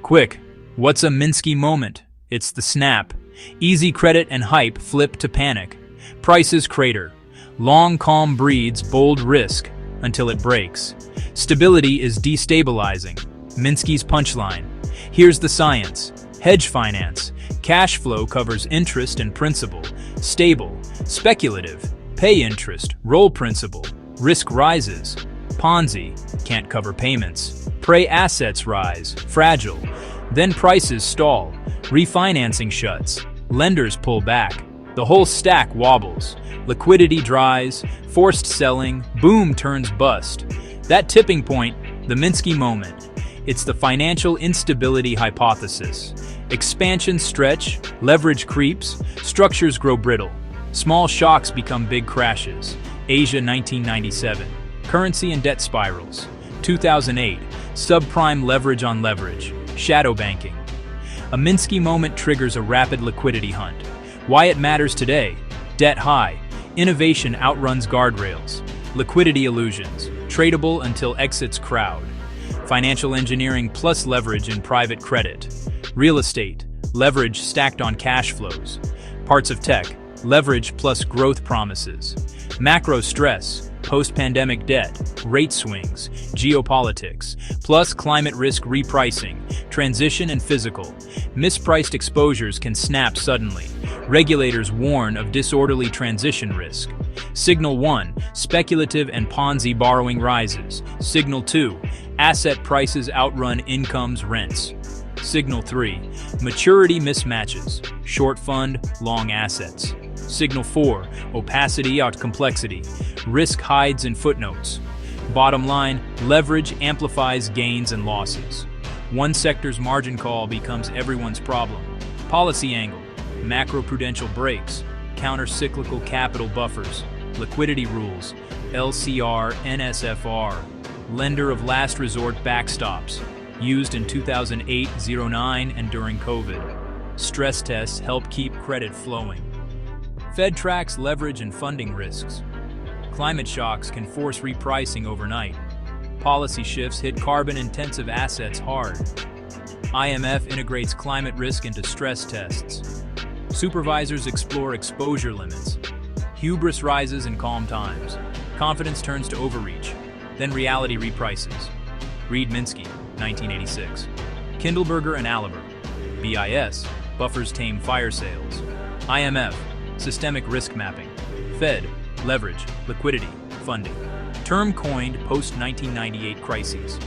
Quick, what's a Minsky moment? It's the snap. Easy credit and hype flip to panic. Prices crater. Long calm breeds bold risk until it breaks. Stability is destabilizing. Minsky's punchline. Here's the science. Hedge finance. Cash flow covers interest and principal. Stable. Speculative. Pay interest. Roll principal. Risk rises. Ponzi. Can't cover payments. Pray assets rise. Fragile. Then prices stall. Refinancing shuts. Lenders pull back. The whole stack wobbles. Liquidity dries. Forced selling. Boom turns bust. That tipping point, the Minsky moment. It's the Financial Instability Hypothesis. Expansion stretch, leverage creeps, structures grow brittle. Small shocks become big crashes. Asia 1997. Currency and debt spirals. 2008. Subprime leverage on leverage. Shadow banking. A Minsky moment triggers a rapid liquidity hunt. Why it matters today. Debt high. Innovation outruns guardrails. Liquidity illusions. Tradable until exits crowd. Financial engineering plus leverage in private credit. Real estate. Leverage stacked on cash flows. Parts of tech. Leverage plus growth promises. Macro stress. Post-pandemic debt. Rate swings. Geopolitics. Plus climate risk repricing. Transition and physical. Mispriced exposures can snap suddenly. Regulators warn of disorderly transition risk. Signal 1. Speculative and Ponzi borrowing rises. Signal 2. Asset prices outrun incomes rents. Signal 3. Maturity mismatches. Short fund, long assets. Signal 4. Opacity out complexity. Risk hides in footnotes. Bottom line, leverage amplifies gains and losses. One sector's margin call becomes everyone's problem. Policy angle. Macroprudential breaks. Counter-cyclical capital buffers. Liquidity rules. LCR, NSFR. Lender of last resort backstops. Used in 2008-09 and during COVID. Stress tests help keep credit flowing. Fed tracks leverage and funding risks. Climate shocks can force repricing overnight. Policy shifts hit carbon-intensive assets hard. IMF integrates climate risk into stress tests. Supervisors explore exposure limits. Hubris rises in calm times. Confidence turns to overreach. Then reality reprices. Read Minsky, 1986. Kindleberger and Aliber. BIS, buffers tame fire sales. IMF, systemic risk mapping. Fed, leverage, liquidity, funding. Term coined post-1998 crises.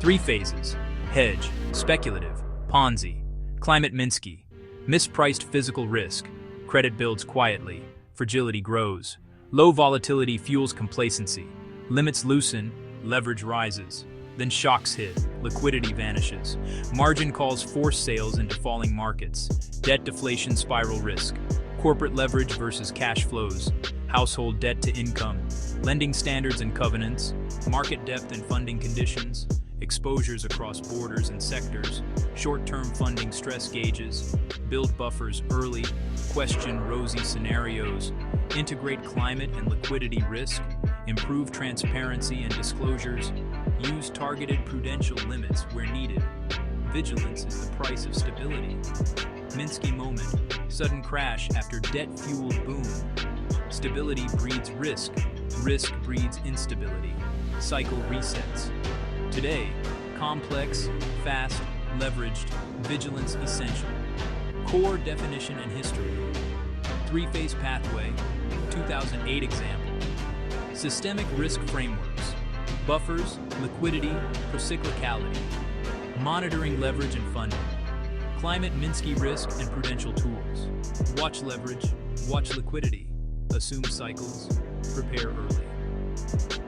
3 phases. Hedge, speculative, Ponzi. Climate Minsky. Mispriced physical risk. Credit builds quietly. Fragility grows. Low volatility fuels complacency. Limits loosen, leverage rises. Then shocks hit, liquidity vanishes. Margin calls force sales into falling markets. Debt deflation spiral risk. Corporate leverage versus cash flows. Household debt to income. Lending standards and covenants. Market depth and funding conditions. Exposures across borders and sectors. Short-term funding stress gauges. Build buffers early. Question rosy scenarios. Integrate climate and liquidity risk. Improve transparency and disclosures. Use targeted prudential limits where needed. Vigilance is the price of stability. Minsky moment. Sudden crash after debt-fueled boom. Stability breeds risk. Risk breeds instability. Cycle resets. Today, complex, fast, leveraged, vigilance essential. Core definition and history. 3-phase pathway, 2008 example. Systemic risk frameworks. Buffers, liquidity, procyclicality. Monitoring leverage and funding. Climate Minsky risk and prudential tools. Watch leverage, watch liquidity. Assume cycles, prepare early.